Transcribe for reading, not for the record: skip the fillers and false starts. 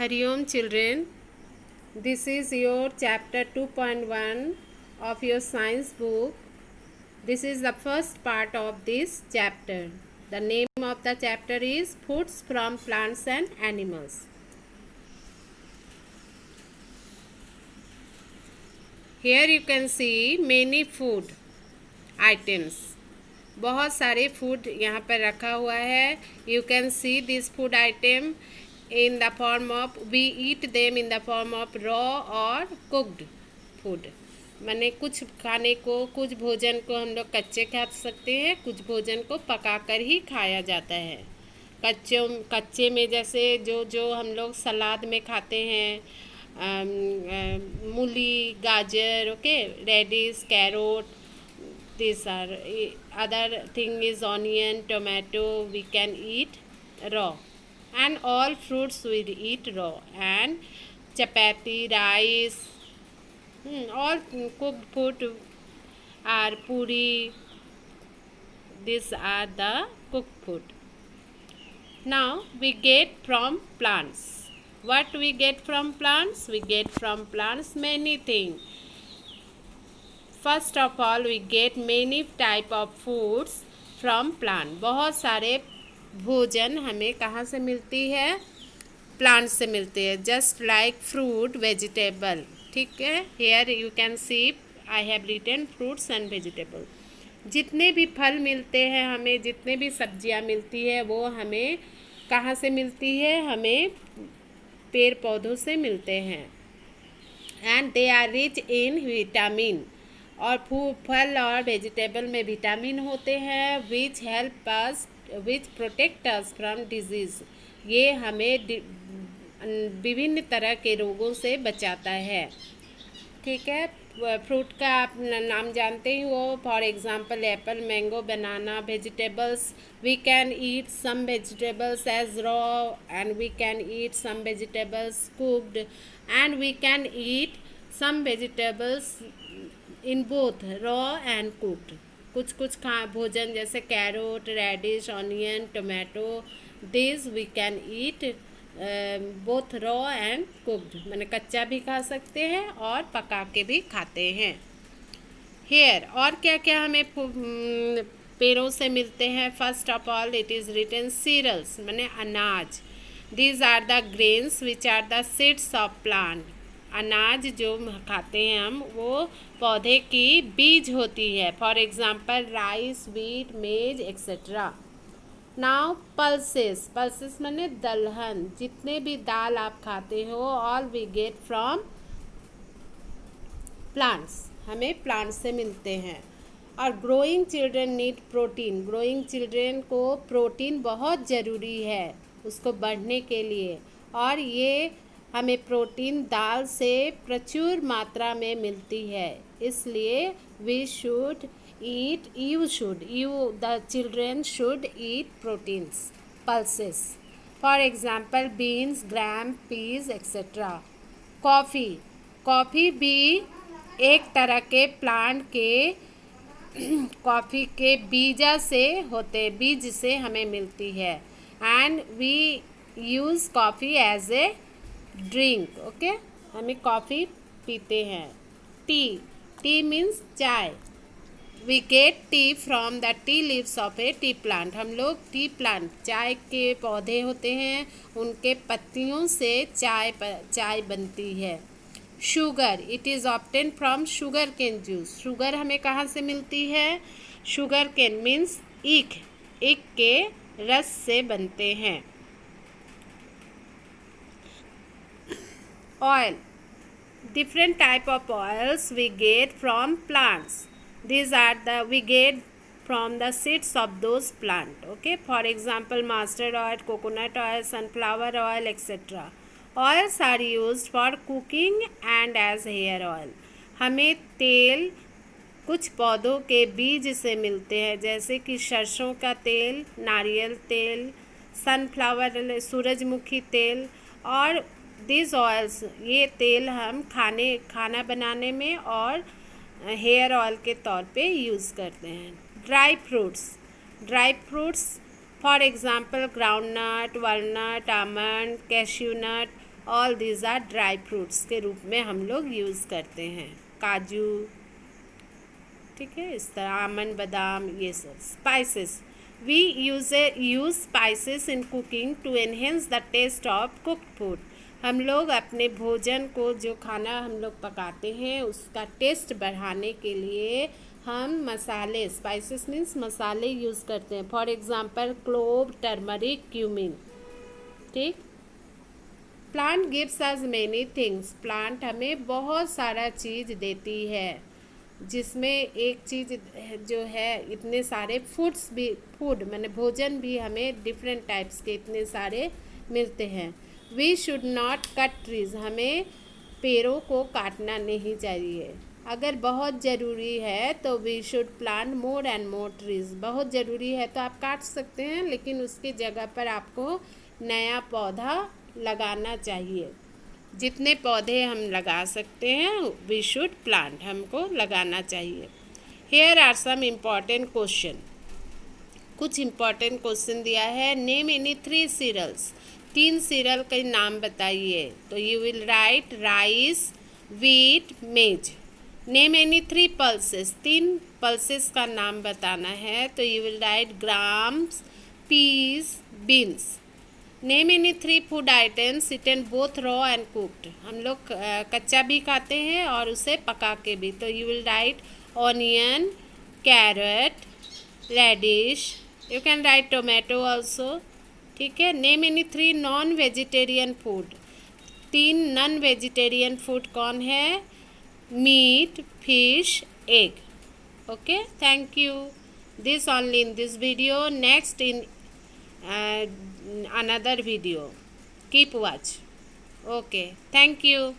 Hariom children, this is your chapter 2.1 of your science book. This is the first part of this chapter. The name of the chapter is Foods from Plants and Animals. Here you can see many food items. बहुत सारे food यहाँ पर रखा हुआ है. You can see this food item in the form of, we eat them in the form of raw or cooked food. माने कुछ खाने को, कुछ भोजन को हम लोग कच्चे खा सकते हैं, कुछ भोजन को पकाकर ही खाया जाता है. कच्चे में जैसे जो हम लोग सलाद में खाते हैं, मूली, गाजर, okay, radish, carrot. These are other thing is onion, tomato. We can eat raw, and all fruits we eat raw, and chapati, rice, all cooked food are puri. These are the cooked food. Now we get from plants. What we get from plants? We get from plants many things. First of all we get many type of foods from plant. बहुत सारे भोजन हमें कहाँ से मिलती है? Plant से मिलती है. Just like fruit, vegetable. ठीक है, here you can see I have written fruits and vegetable. जितने भी फल मिलते हैं हमें, जितने भी सब्जियां मिलती है, वो हमें कहाँ से मिलती है? हमें पेड़ पौधों से मिलते हैं. And they are rich in vitamin. और फल और वेजिटेबल में विटामिन होते हैं which help us, which protect us from disease. ये हमें विभिन्न तरह के रोगों से बचाता है. ठीक है, फ्रूट का आप नाम जानते ही हो. For example apple, mango, banana. Vegetables, we can eat some vegetables as raw and we can eat some vegetables cooked and we can eat some vegetables in both raw and cooked. कुछ भोजन जैसे carrot, radish, onion, tomato, this we can eat both raw and cooked. मैंने कच्चा भी खा सकते हैं और पका के भी खाते हैं. हेयर और क्या क्या हमें पेड़ों से मिलते हैं? First of all it is written cereals, मैंने अनाज. These are the grains which are the seeds of plant. अनाज जो खाते हैं हम, वो पौधे की बीज होती है. For example rice, wheat, maize etcetera. Now pulses. Pulses माने दलहन. जितने भी दाल आप खाते हो, all we get from plants. हमें प्लांट्स से मिलते हैं. और growing children need protein. Growing children को प्रोटीन बहुत ज़रूरी है उसको बढ़ने के लिए. और ये हमें प्रोटीन दाल से प्रचुर मात्रा में मिलती है. इसलिए we should eat, the children should eat proteins, pulses. For example beans, gram, peas etcetera. Coffee भी एक तरह के प्लांट के कॉफ़ी के बीज से हमें मिलती है. And we use coffee as a drink. Okay, हमें कॉफ़ी पीते हैं. Tea means chai. We get tea from the tea leaves of a tea plant. हम लोग टी प्लांट, चाय के पौधे होते हैं, उनके पत्तियों से चाय बनती है. Sugar, it is obtain from sugar cane juice. Sugar हमें कहाँ से मिलती है? शुगर केन मीन्स ईख के रस से बनते हैं. Oil, different type of oils we get from plants. These are we get from the seeds of those plant. Okay, for example mustard oil, coconut oil, sunflower oil etc. Oils are used for cooking and as hair oil. हमें तेल कुछ पौधों के बीज से मिलते हैं, जैसे कि सरसों का तेल, नारियल तेल, सनफ्लावर, सूरजमुखी तेल. और दिस ऑयल्स, ये तेल हम खाना बनाने में और हेयर ऑयल के तौर पे यूज़ करते हैं. Dry fruits for example groundnut, walnut, almond, cashew nut, all these are dry fruits के रूप में हम लोग यूज़ करते हैं। काजू, ठीक है, इस तरह आमंड, बादाम, ये सब। Spices, we use spices in cooking to enhance the taste of cooked food. हम लोग अपने भोजन को, जो खाना हम लोग पकाते हैं, उसका टेस्ट बढ़ाने के लिए हम मसाले, स्पाइसेस मीन्स मसाले यूज़ करते हैं। For example clove, turmeric, cumin, ठीक। Plant gives us many things, plant हमें बहुत सारा चीज़ देती है, जिसमें एक चीज़ जो है, इतने सारे फूड माने भोजन भी हमें डिफरेंट टाइप्स के इतने सारे मिलते हैं। We should not cut trees, हमें पेड़ों को काटना नहीं चाहिए। अगर बहुत ज़रूरी है तो we should plant more and more trees. बहुत ज़रूरी है तो आप काट सकते हैं, लेकिन उसकी जगह पर आपको नया पौधा लगाना चाहिए। जितने पौधे हम लगा सकते हैं वी शुड प्लांट, हमको लगाना चाहिए। Here are some important question, कुछ इम्पॉर्टेंट क्वेश्चन दिया है। नेम एनी 3 सीरियल्स, 3 सीरियल के नाम बताइए। तो you will write rice, wheat, maize. Name any 3 pulses, 3 pulses का नाम बताना है। तो you will write grams, peas, beans. Name any 3 food items eaten both raw and cooked, हम लोग कच्चा भी खाते हैं और उसे पका के भी। तो you will write onion, carrot, radish, you can write tomato also, ठीक है। Name any 3 non vegetarian food, 3 non vegetarian food कौन है? Meat, fish, egg. Okay, thank you. This only in this video, next in another video. Keep watch. Okay, thank you.